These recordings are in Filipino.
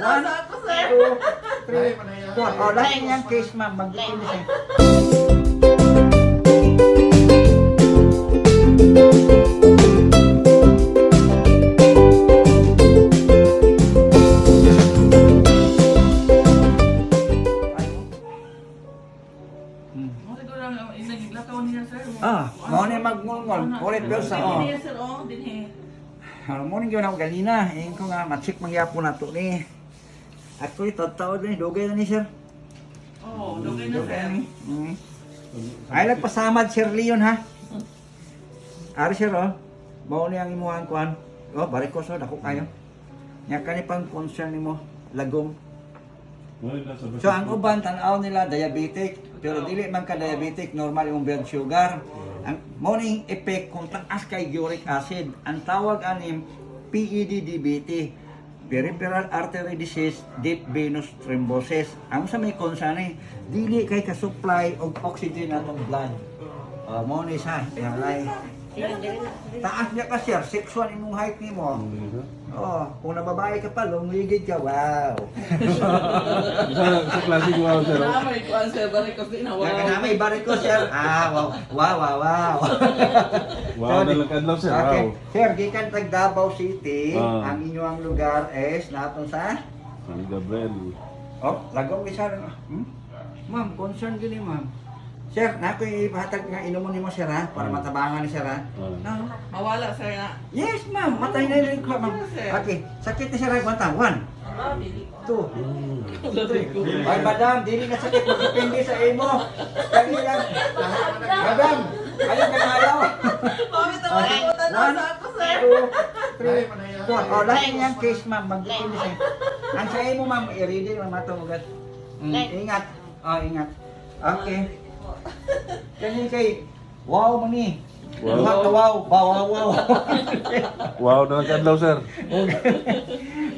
One, ako, sir. two, three, four. O, lahat niyang case, ma'am. Mag-finish siya. Muna ko lang, inaglakaw niya, sir. Mau na magmulmol. Ulit Belsa, o. Dinhi, sir, oh, dinhi. Morning yun ako ganina. Ingin ko nga, matsik mangyapon na to ni. Actually, tataod ni. Dugay na ni, sir. Oo, dugay na, sir. Ay, nagpasamad, Sir Leon, ha? Ari, sir, oh. Mau niya ang imuhan kuhan. Oh, barikos, oh. Dako kayo. Nga kanipang concern ni mo. Lagom. So, ang uban, tanaw nila, diabetic. Pero dili man ka diabetic, normal yung blood sugar. Ang morning effect kung taas kay uric acid. Ang tawag anim, PED-DBT. Peripheral artery disease, deep venous thrombosis. Ang sa may concern dili kay ka-supply og oxygen atong blood. Mo ni sa, ay. Taas niya ka, sir. 6'1" imong height nimo. Kung nababae ka pa, lumligid ka, wow. Sa klase ko ako, sir. Namay ko ang sir, balik ko din, wow. May barik ko, sir. Wow. Wow, nalakad sir. Okay. Wow. Sir, gikan tag Davao City, Ah. ang inyong lugar is naton sa San Gabriel. Lagaw isa rin. Ma'am, concern gini, ma'am. Sir, nako ihatag nga inuman nimo, sir, ha, para matabangan ni sir, ha. No. Mawala, sir, na. Yes, ma'am. Matay na rin ko, ma'am. Sir. Okay. Sakit ni sir, ay banta. 1, Ah, dili. 2, 3. Ay, madam, dili na sakit. Magdepende sa imo. Kali lang. Madam, ayun ka na ayaw. Bakit ang malimutan na sa ako, sir? 2, 3, 4. Lahat niyang case, ma'am. Magdepende sa imo. Ang sa imo, ma'am, i-ready naman matugat. Ingat. Ingat. Okay. Kani kay wow mani. Wow. Duha ka wow. Wow. Wow, nalakad sir.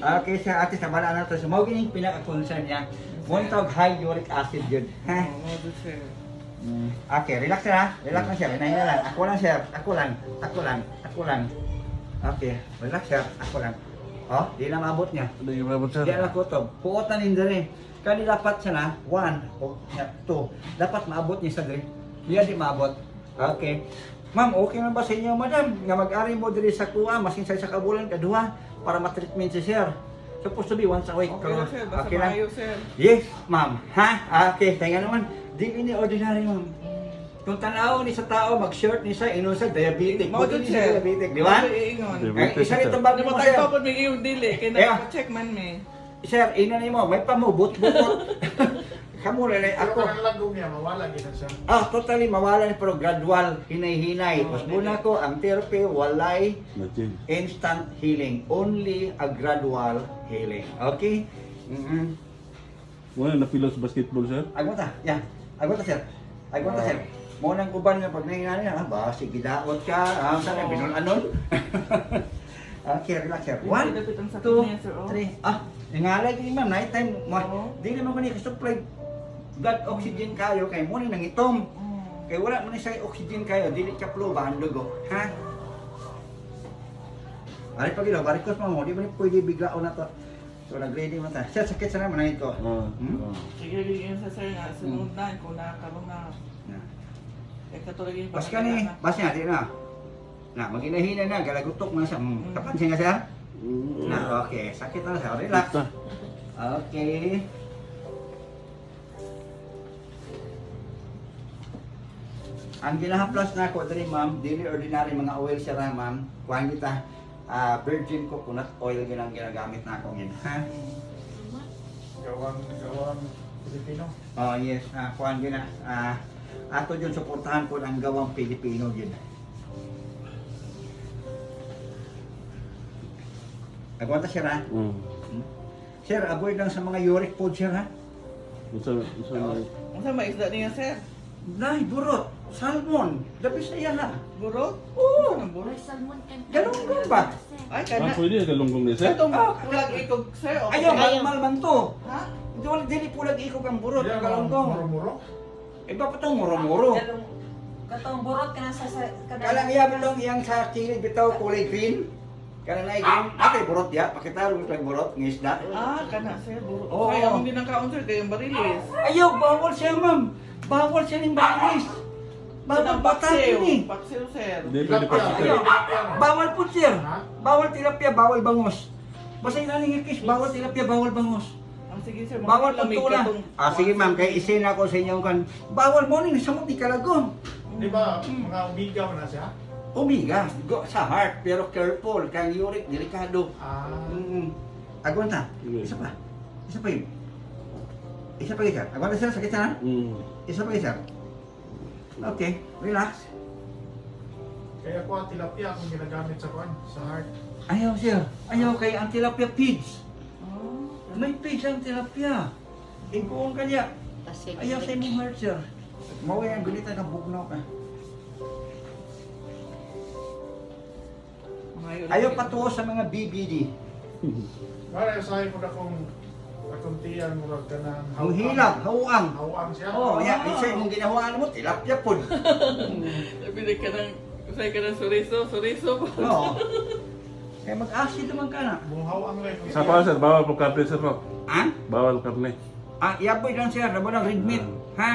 Okay, sir, ate sa bala na to. So, mao gining pinaka-concern niya. Muntag high uric acid yun. Ha? Oo, sir. Okay, relax na. Relax na, sir. Inahin na lang. Ako lang, sir. Ako lang. Okay, relax, sir. Ako lang. Di na maabot niya. Ano yung mabot, sir? Di na kutob. Puotan din dere. Kani dapat siya na 1 o 2. Dapat maabot niya sa dere. Di maabot. Okay. Ma'am, okay na ba sa inyo, madam? Nga mag-ari mo diri sa kuha, masin sa kabulan, kaduha, para ma-treatment si sir. Supposed to be once a week. Okay na, sir. Basta Okay lang? maayo, sir. Yes, ma'am. Ha? Okay, kaya naman. Di ini ordinary, ma'am. Kung tanaw ni sa tao, mag-short ni sa ino sa diabetic. Mao Buti dun, ni sa sir. diabetic, di ba? Iingon. Isa rin itong bago Di mo, ba sir. tayo pa may iyong dili? Kaya nakacheck man, me. Sir, ina ni mo, may pamubot-bukot. Kamu rin, ako. Ang lagom niya, mawala gina siya. Totally mawala ni pero gradual, hinay-hinay. Tapos muna ko, ang therapy, walay Nachin. instant healing. Only a gradual healing. Okay? Wala, napilos basketball, sir? Agwata, yeah. Agwata, sir. Sir. Mo nang uban nga pag nangyayari na, ba, sige daot ka, saan binul-anon? Okay, relax, sir. 1, Dapit ang sakit 2, niya, sir, 3. Nangalay ko ma'am, night time. Di naman ko ni supply blood oxygen kayo, kay mo ni nangitom. Kay wala man ni sa oxygen kayo, dili ka flow ba ang dugo, ha? Ari pag ilo, barikos mo, di ba ni pwede biglaon na to. So nag-ready mo ta. Sir, sakit sa naman ito. Sige, yun sa sir nga. Sunod na, kung nakaroon na. Eh, katulad yung Bas ka ni, bas niya, di na. Na, maghinahinay na, galagutok na siya. Kapansin nga siya? Na, okay. Sakit na siya. Relax. Okay. Ang ginahaplas na ako diri, ma'am, dili ordinary mga oil siya ra, ma'am. Kuhaan kita, virgin coconut oil ginang ginagamit na ako ngayon. Ha? Gawang Pilipino. Yes, kuhaan gina. Ato yun, suportahan ko ang gawang Pilipino yun. Nagwanta sir, ha? Sir, avoid lang sa mga uric food, sir, ha? Ang sa maisda niya, sir? Nay, burot, salmon, labis na yan, ha? Burot? Oo. Anong burot? Galunggong ba? Ay, kana. Pwede, galunggong ni, sir? Itong pulag ikog, sir. o- Ayaw, malmal man to. Ha? Dili pulag ikog ang burot, ang Yan, galunggong. muro-muro. Iba pa itong muro-muro. Katong burot ka na sa Kalang iya bitong iyang sa kilid bitaw kulay green. Kana na igin, natay burot ya, pakita ro tay burot ng isda. Kana sir. Buro. Oo. Kaya ang ginakaon sir, kayong barilis. Ayaw, bawal siya, ma'am. Bawal siya ng barilis. Bawal batakin eh. Paksiw sir. Hindi pwede pa sir. Ayaw. Bawal po, sir. Bawal tilapia, bawal bangos. Basta yung naning ikis, bawal tilapia, bawal bangos. Ang sige sir, Bawal lamig pagtula. ka tong- Sige ma'am, kay isin ako sa inyong kan. Bawal mo rin, samot di kalagom. Di ba, mga umigaw na siya? Umiga, go sa heart, pero careful, kang uric, delikado. Ah, Agwan na. Isa pa. Isa pa yun. Isa pa isa. Agwan na sir, sakit na. Isa pa isa. Okay, relax. kaya ko ang tilapia kung ginagamit sa kuan, sa heart. Ayaw sir. Ayaw kay ang tilapia pigs. Ah, May pigs ang tilapia. Ikuong kanya. Ayaw sa imong heart sir. Maway ang gulita ka bugnaw ka. Ayaw patuo sa mga BBD. Para usahay ko na kung tiyan mo ka ng Ang hilag, hauang. Hawang siya. Oh, ya, isa imong ginawaan mo tilapia pud. Sabi ka ng, usay ka ng suriso po. Oo. Kaya mag-acid naman ka na. Buhawang lang. Sa pa sir, bawal po karne sir no? Ha? Bawal karne. Iaboy lang sir, nabo ng red meat. Ha?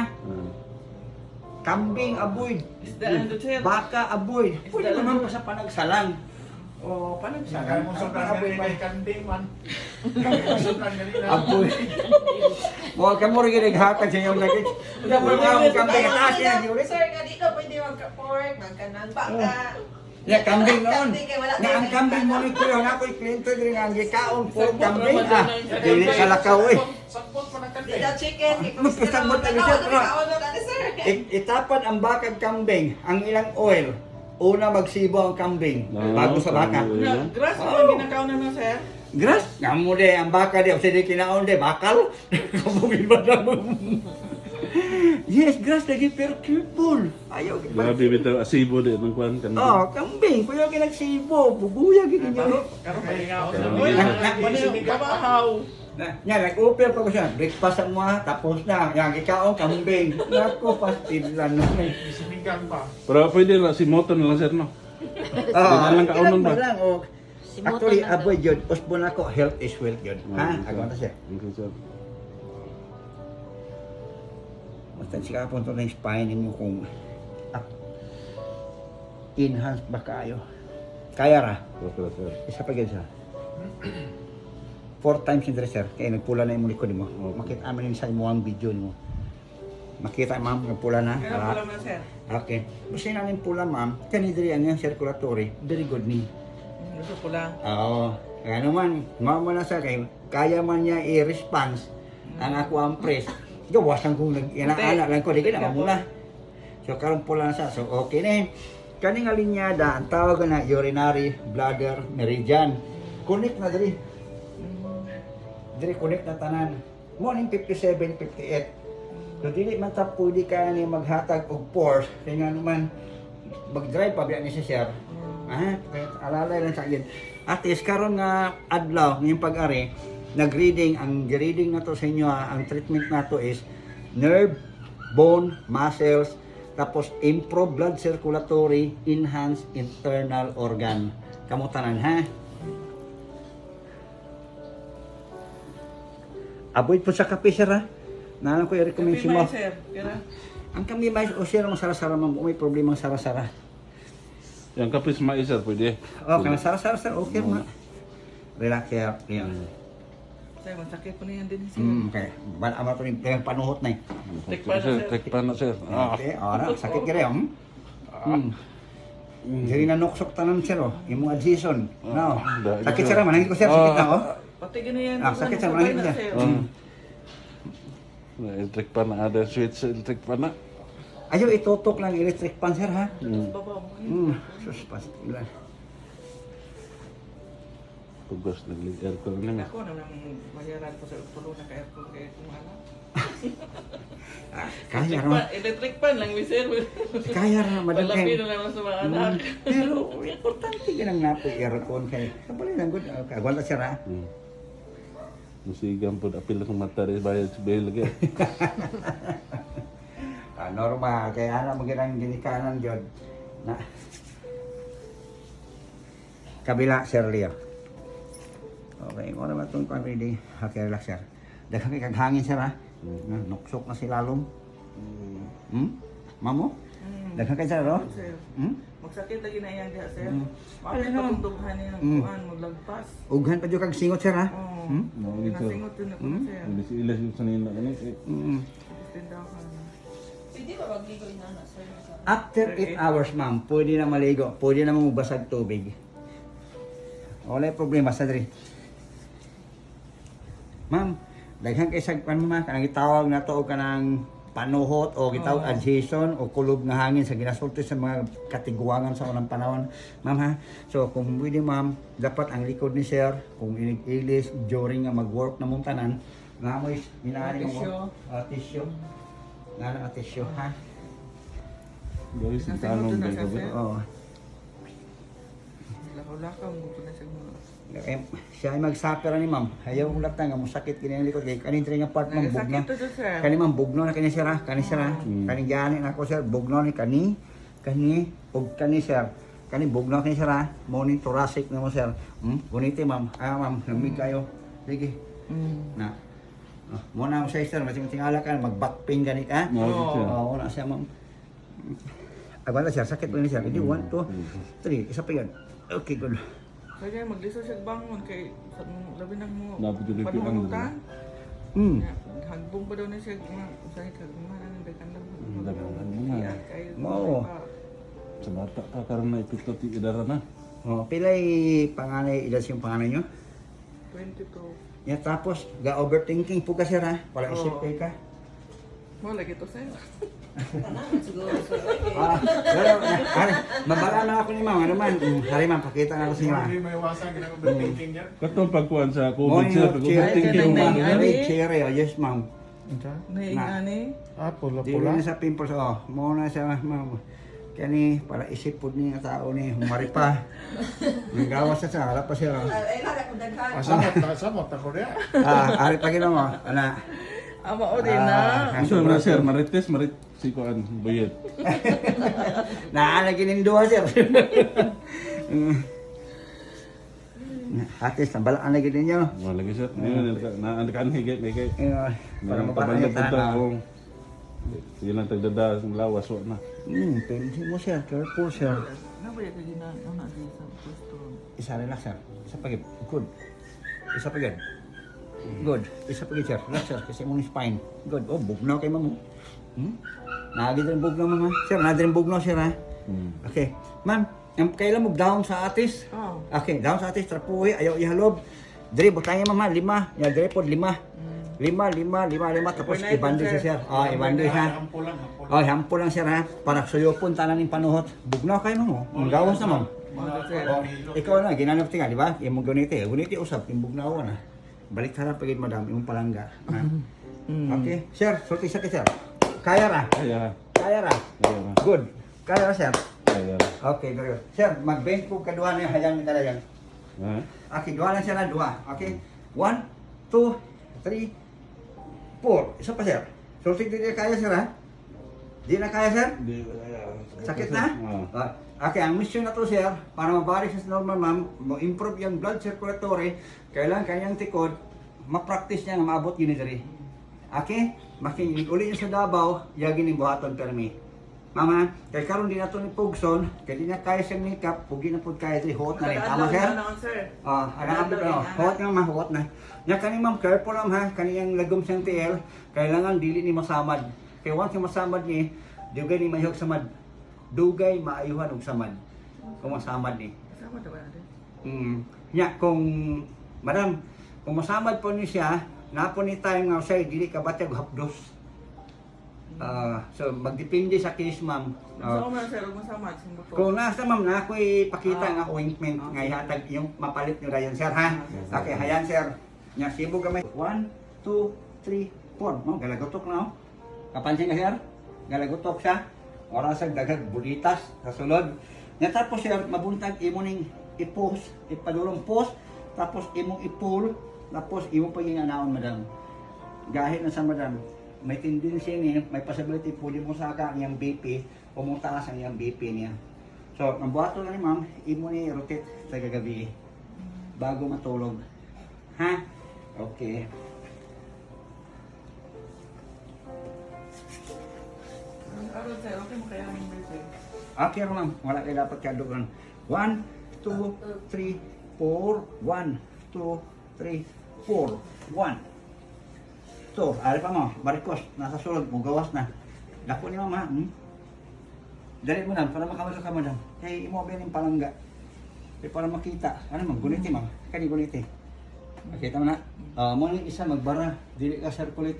Kambing, avoid. Isdaan doon sir. Baka, avoid. Pwede naman pa sa panagsalang. O, Kaya mo panagsalang. sobrang Avoid ganito kay man. kanding man. Kaya mo sobrang ganito. Avoid. Huwag ka mo rin ginaghakan sa iyong lagay. Huwag mo ang kambing at taas yan. Sir, ganito pwede magka-pork, magka-ng baka. Ya, kambing noon. Kambing, kaya wala Na ang tayo kambing mo ni Kuya, nga ko'y kliyente din nga ang gikaon po kambing. Dili sa lakaw eh. Sampot pa ng Di kanding. daw chicken. Magpusag mo tayo, sir, pero- Sir. Itapan ang bakag kambing, ang ilang oil. Una magsibo ang kambing bago sa baka. Na, grass Oh. ang ginakaon na sir. Grass, nga mo de ang baka de, kasi di kinaon de, bakal. Kabugin ba na mo? Yes, grass lagi, pero careful. Ayaw. Grabe bitaw asibo di ng kuan kan. Oh, kambing, kuya kinagsibo, bubuya gini niyo. Karon pa ginakaon sir. Karon Uy, pa. kabahaw. Nya, nag-offer pa ko siya, breakfast ang mga, tapos na, yang ikaon, kambing. Naku, pastil lang naman. Isinigang pa. Pero pwede na si moto na lang sir no? Ah, lang kaunon ba? lang, oh. Actually, avoid yun. Usbon ako, health is wealth yun. Ha? Agaw na siya. Okay sir. Basta siya punto na yung spine ninyo kung enhance ba kayo. Kaya ra. Okay sir. Isa pa ganyan siya. 4 times in sir. Kaya nagpula na yung likod mo. Makita amin sa imo ang video mo. Makita ma'am, nagpula na. Kaya pala na sir. Okay. Basta namin pula ma'am, kanidiri ang yung circulatory. Very good ni. Gusto ko lang. Oo. Ano man, mama na sa kayo, kaya man niya i-response ang ako ang press. Gawasan kong nag-inaala lang ko, di ka na muna. So, karon pula na siya. So, okay na yun. Kaning alinyada, ang tawag na urinary bladder meridian. Connect na diri. Diri connect na tanan. Morning 57, 58. So, dili man ta pwede ka ni maghatag og force. Kaya nga naman, mag-drive pa biya ni si Sir. Kaya alalay lang sa akin. At is karon nga adlaw ngayong pag-ari, nag-reading, ang reading na to sa inyo, ang treatment na to is nerve, bone, muscles, tapos improve blood circulatory, enhance internal organ. Kamutanan ha? Avoid po sa kape sir ha? Nalang ko i-recommend Kapi mo. may sir. Kaya Ang kami may o siya naman sara-sara ma'am, kung may problema ang sara-sara. Yang kapis mais sir pwede. Oh, kung sara-sara sir, okay ma. Relax ya. Yan. sir, masakit po na yan din sir. Okay. Bala ama to ni panuhot na. Tek pa na, Sir, sir. tek pa na sir. Okay, ora sakit kire Jadi na noksok tanan sir oh. Imong adhesion. No. Sakit sir man, hindi ko sir sakit na oh. Pati ganyan. Sakit sir, manahit sir. Electric pa na ada switch electric pa na. Ayaw itutok lang electric pan sir ha. Babaw mo. Sus pastilan. Tugas naglig aircon lang. Ako na nang bayaran ko sa pulo na ka-aircon kaya kumana. Kaya naman. Electric pan lang, sir. Kaya naman madam Palapi kay. na lang sa mga anak. Pero importante ganang napoy aircon kay. Kabali lang gud. Kagwala sir ha. Musigan po apil sa mata rin bayad sa bail lagi. Normal kaya ana magandang ginikanan jud na Kabila, Sir Leo. Okay, kung ano ba itong ready? Okay, relax, sir. Daghang kay kaghangin, sir, ha? Nuksok na si lalom. Mamo? Daghang kay, sir, oh? Sir, magsakit lagi na yan diha, sir. Mm. Bakit Ano? patungtughan niya ng kuan, maglagpas. Ughan pa dyan kag singot, sir, ha? Oo. Nawagin, sir. Nasingot din ako, sir. Ilis yung sanina ka Tindahan. Pwede ba magligo na sir? After 8 hours, ma'am, pwede na maligo. Pwede na magbasag tubig. Wala problema sa diri. Ma'am, daghan kay sagpan mo, kanang gitawag na to og kanang panuhot o gitawag Oo. adhesion o kulob nga hangin sa ginasulti sa mga katiguangan sa unang panahon, ma'am, ha. So kung pwede, ma'am, dapat ang likod ni sir kung ilig-ilis during nga mag-work na mong tanan, nga mo inaani mo tissue. Nga na tissue, ha. Gawin sa tanong Nasingot din na ba siya, ikaw ba? sir. Oo. Lakaw-lakaw mo po na siya mga. Kaya siya ay magsuffer ni ma'am. Ayaw ko lang nga masakit kini ang likod kay kanin nga part ma'am bugno. Nagasakit to dyan, sir. Kani ma'am bugno na kani sir ha. Kani sir ha. Kani gani na ako sir bugno ni kani ug kani sir. Kani bugno kani sir ha. Mo ni thoracic na mo sir. Guniti ma'am. Ma'am lamig kayo. Sige. Na. Mo na mo sa sir masing-tingala ka mag-back pain gani ka. Nawagin, sir. Oo na siya ma'am. Agwala sir sakit pa ni sir. Hindi 1 2 3 isa pa yan. Okay good. Kaya magliso siya bangon kay labi nang mo Dapat yung lipi ang panunutan. Hagbong pa daw na siya usahay kagman ang dagan lang. Dagan lang mo nga. Mao. Sa bata ka karon na ipito ti idara na. Oh, pilay panganay edad yung panganay nyo? 22. Ya tapos ga overthinking po ka sir ha. Wala isip kay ka. Mo lagi to sir. Tanaman siguro sir. Pero mabala na ako ni ma'am. Ano man? Hari ma'am, pakita na ako sa inyo. Hindi may iwasan, ginag-overthinking yan. Katong pagkuhan sa COVID, Morning sir. of cheer. Pag-overthinking Ay, mo. Ani? Cherry, oh, yes ma'am. Naingani. Ah, Di pula-pula. na sa pimples, oh. Muna sa ma'am. Kani, para isip po niya tao ni humari pa. Ang gawas sa harap pa siya. Oh. Ay, lala ko daghan. Samot ako rin. Ari pa ginawa mo. Ana. Ama o din na. Ano na, sir? Marites, si Kuan, Buyet. Naalagin yung duha sir. Atis, nabalaan lagi ninyo. Wala lagi, sir. Naandakan higit, may kay. Para mabala Nagpabandag yung punta tanaw. kung yun ang tagdada ng lawas, wa na. Pensi mo sir, careful sir. Nabaya ka gina na di sa pwesto. Isa relax sir. Isa pagid. Good. Isa pagid. Good. Isa pagid sir. Relax sir. Kasi mong spine. Good. Oh, bugnaw kay mamo. Nagid rin bugnaw mama. Sir, nagid rin bugnaw sir ha. Okay. Ma'am, kailan mo down sa atis? Oh. Okay, down sa atis. Trapuhi. Ayaw ihalob. Diri, butangin mama. 5. Ya, diri po 5. 5. Tapos Overnight, ibandil siya sir. Oh, ibandil siya. Hampo lang, hampo lang. Oh, hampo lang sir ha. Para suyopon tanan ng panuhot. Bugnaw kayo mo. Ang gawas na ma'am. Oh, ikaw na, ginanap tinga, di ba? Yung guniti. Guniti usap, yung bugnaw na. Balik harap pagid madam, yung palangga. Ha? Okay. Sir, sulti sa sir. Kaya ra. Kaya, Kaya ra. kaya na. Good. Kaya ra sir. Kaya. Okay, very good. Sir, mag-bench po kadua na yung hayang ni talagang. Ha? Okay, dua lang siya na, dua. Okay? 1, 2, 3, 4. Isa pa sir. Sulti di kaya sir ha? Di na kaya sir? Di, kaya. Sakit na? Okay, ang mission na to sir, para mabalik siya sa normal ma'am, mo-improve yung blood circulatory, kailangan kanyang tikod, ma-practice niya na maabot yun diri. Okay? Makinig uli niya sa Davao, yagin yung buhaton permi. Mama, kay karon din nato ni Pugson, kay di na kaya siyang makeup, pugi na pud kaya diri hot na rin. Tama sir? Hot nga mahot na. Nya kani ma'am, careful ma'am ha, kaniyang lagom siyang TL, kailangan dili ni masamad. Kay once yung masamad ni, dugay ni mahiyog samad. Dugay maayuhan og samad. Kung masamad ni. Sama ta ba natin? Nya kung madam, kung masamad po ni siya, napo ni time nga say dili ka batag hapdos. So magdepende sa case ma'am. Sa man sir, ug masama sa motor. Kung nasa ma'am na ako'y pakita nga ointment nga ihatag yung mapalit nyo dayon sir ha. Okay, hayan sir. Nya sibo gamay. 1, 2, 3, 4. Mo galagotok na oh. Kapansin ka sir? Galagotok siya. Oras ang dagag bulitas sa sulod. Nya tapos sir, mabuntag imo ning i-post, ipadulong post, tapos imong i-pull, tapos imo pa yung anaon madam. Gahit na sa madam, may tendency ni, may possibility puli mo sa ang iyang BP, pumunta ka sa iyang BP niya. So, ang buhato lang ni ma'am, imo ni rotate sa gagabi bago matulog. Ha? Okay. Ang araw sir, okay mo kaya ang birthday? Okay lang ma'am, wala kayo dapat kadugan. 1, 2, 3, 4, 1, 2, 3, 4, 1. So, ali pa mo, barikos, nasa sulod, mugawas na. Dako ni mama, Dali mo na, para makamasok ka mo na. Kaya imo ba yung palangga? Kaya para makita. Ano ma'am, guniti ma'am. Kani guniti. Makita mo na. Mo ni isa magbara, dili ka circulate.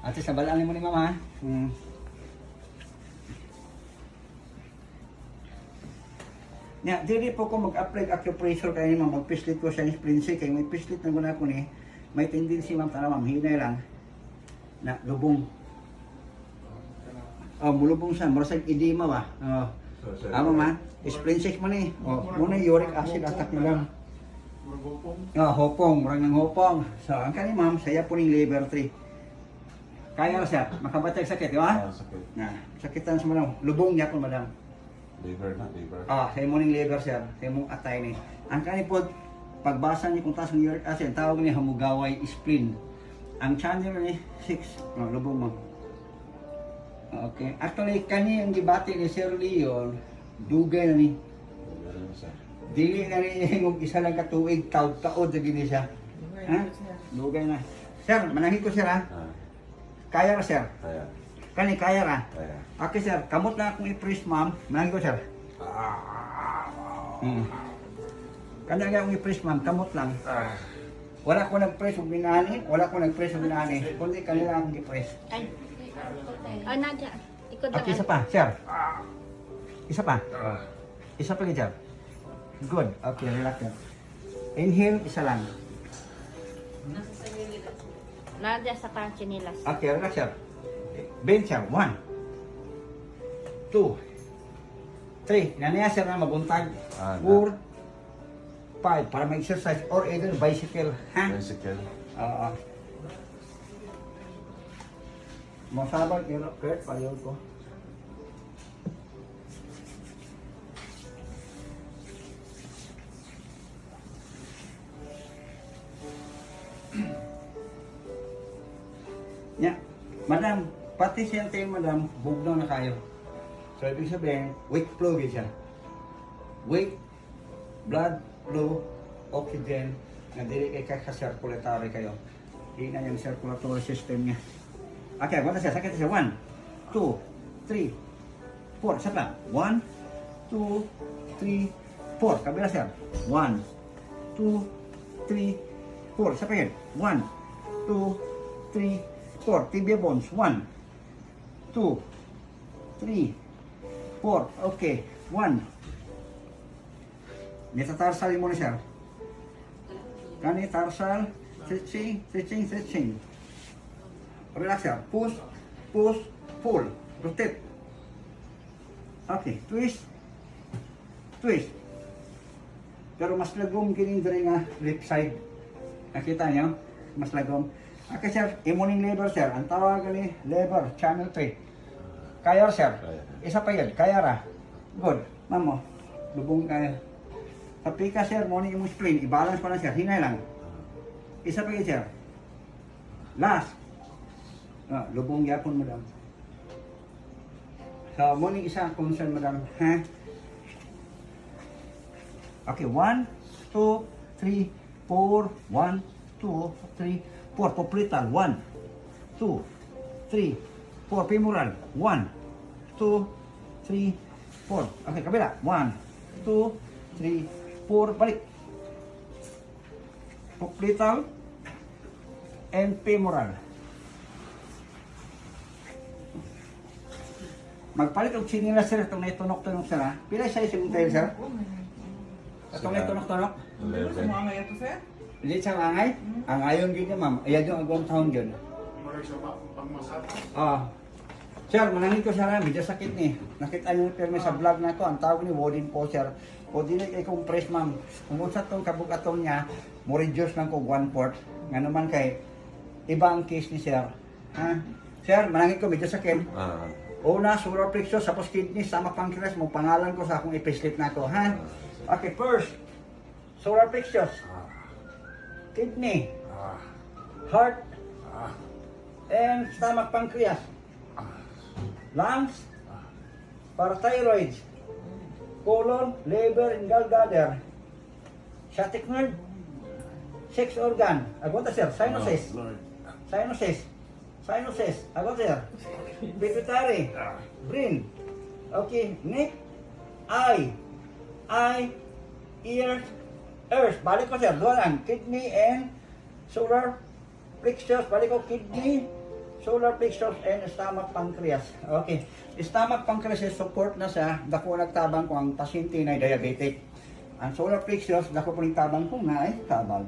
At sa balaan mo ni mama ha. Nya, dili po ko mag-apply acupressure kay ma'am, mag-pislit ko sa splincy kay may pislit na guna ko ni. May tendency ma'am tara ma'am, hinay lang na lubong. Mulubong siya, marasag edema ba? Ama man, splincy mo ni. Muna uric acid attack mo lang. Hopong, murang ng hopong. So, ang kani ma'am, saya po ng liver 3. Kaya siya, makabatag sakit, di ba? Sakit. Sakitan sa madam. Lubong niya po madam. Liver na, liver. Sa mo ng liver sir, sa mong atay ni. Ang kani po, pagbasa niyo kung taas ng uric acid, tawag niya hamugaway spleen. Ang channel ni 6, lubong ma'am. Okay, actually kani ang gibati ni Sir Leon, dugay na ni. Liver na siya. Dili na ni hingog isa lang ka tuig, taod-taod sa gini siya. Ha? Dugay na. Sir, manahid ko sir ha. Kaya ra sir. Kaya. Kani kaya ra. Kaya. Okay sir, kamot na akong i-press ma'am. Manahid ko sir. Kani nga akong i-press ma'am, kamot lang. Wala ko nag-press ug binani, wala ko nag-press ug binani. Kundi kanila akong i-press. Ay, Nadia. Ikot lang. Okay, isa pa, sir. Isa pa. Isa pa sir. Good. Okay, relax sir. Inhale, isa lang. Nadia sa chinilas. Okay, relax sir. Bend sir. 1, 2, 3. Nanaya sir na mabuntag. 4, 5. Para mag-exercise or either bicycle. Ha? Bicycle. Oo. Masabag, Kurt, paliw ko. Nya, madam, pati siya tayo madam, bugnaw na kayo. So, ibig sabihin, weight flow siya. Weight, blood flow, oxygen, na dili kay kaka-circulatory kayo. Hindi na yung circulatory system niya. Okay, wala siya, sakit siya. 1, 2, 3, 4. Isa pa. 1, 2, 3, 4. Kabila siya. 1, 2, 3, 4. Isa pa yun. 1, 2, 3, 4. Tibia bones. 1, 2, 3, 4. Okay. 1. Metatarsal mo na siya. Kani tarsal. Stretching. Relax siya. Push, pull. Rotate. Okay. Twist. Pero mas lagom kining diri nga left side. Nakita niyo? Mas lagom. Okay sir, imo ning lever sir. Ang tawag ni lever channel 3. Kaya sir. Kaya. Isa pa yun. Kaya ra. Good. Mamo. Lubong kaya. Tapi ka sir, mo ni imo spleen. I-balance pa lang sir. Hinay lang. Isa pa yun sir. Last. Lubong yapon madam. So, mo ni isa concern madam. Ha? Okay, 1, 2, 3, 4, 1, 2, 3, 4. Poplital. 1, 2, 3, 4. Femoral. 1, 2, 3, 4. Okay, kabila. 1, 2, 3, 4. Balik. Poplital and femoral. Magpalit og sinilas sir itong naitunok-tunok sir ha. Pila size yung tail sir? Itong naitunok-tunok? Gusto mo ang ngayon to sir? Hindi siya angay? Ang ayon gid niya ma'am. Ayan yung agwang taon yun. Maray sa pangmasat. Sir, manangin ko sir, medyo sakit ni. Nakita niyo pirmi sa vlog na ko, ang tawag ni Wodin po sir. O dili kay compress ma'am. Kung sa tong kabukaton niya, mo reduce lang ko 1/4. Nga naman kay iba ang case ni sir. Ha? Sir, manangin ko medyo sakit. Una, solar plexus, tapos kidney, stomach, pancreas, mo pangalan ko sa akong epislit na to, ha? Okay, first, solar plexus, kidney, heart, and stomach, pancreas, lungs, parathyroid, colon, liver, and gallbladder, sciatic nerve, sex organ, agwata sir, sinuses, sinuses, agwata sir, pituitary, brain, okay, neck, eye, ears, balik ko sir, doon kidney and solar plexus, balik ko kidney, solar plexus and stomach, pancreas. Okay, stomach, pancreas is support na sa dako nagtabang ko ang pasyente na diabetic. Ang solar plexus, dako po nagtabang ko na ay tabang.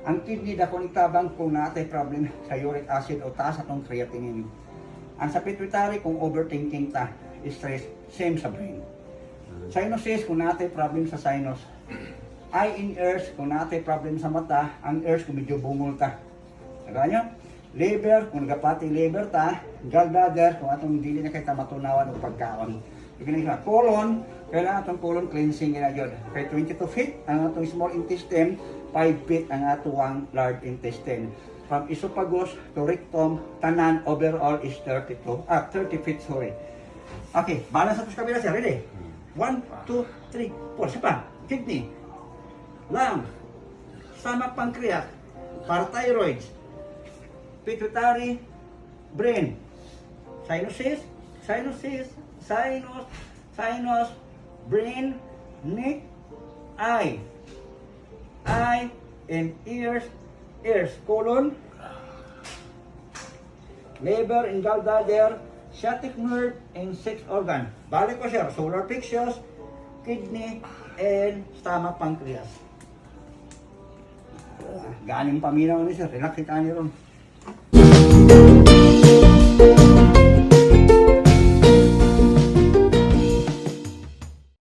Ang kidney, dako nagtabang kung naatay problem sa uric acid o taas atong creatinine. Ang sa pituitary, kung overthinking ta, stress, same sa brain. Sinuses, kung naatay problem sa sinus. Eye and ears, kung naatay problem sa mata, ang ears kung medyo bungol ta. Naga nyo? Liver, kung nagapati liver ta, gallbladder, kung atong dili na kita matunawan o pagkaon. Ikinag colon, kailangan atong colon cleansing na yun. Kay 22 feet, ang atong small intestine, 5 feet ang atong large intestine. From esophagus to rectum, tanan overall is 30 feet, sorry. Okay, balance sa kabila siya, ready? 1, 2, 3, 4, siya pa, kidney, lung, stomach, pancreas, parathyroid, pituitary, brain, sinus, brain, neck, eye and ears, colon, liver and gallbladder, sciatic nerve and sex organ. Balik ko sir, solar plexus, kidney and stomach, pancreas. Galing paminaw ni sir, relax ka ni ron.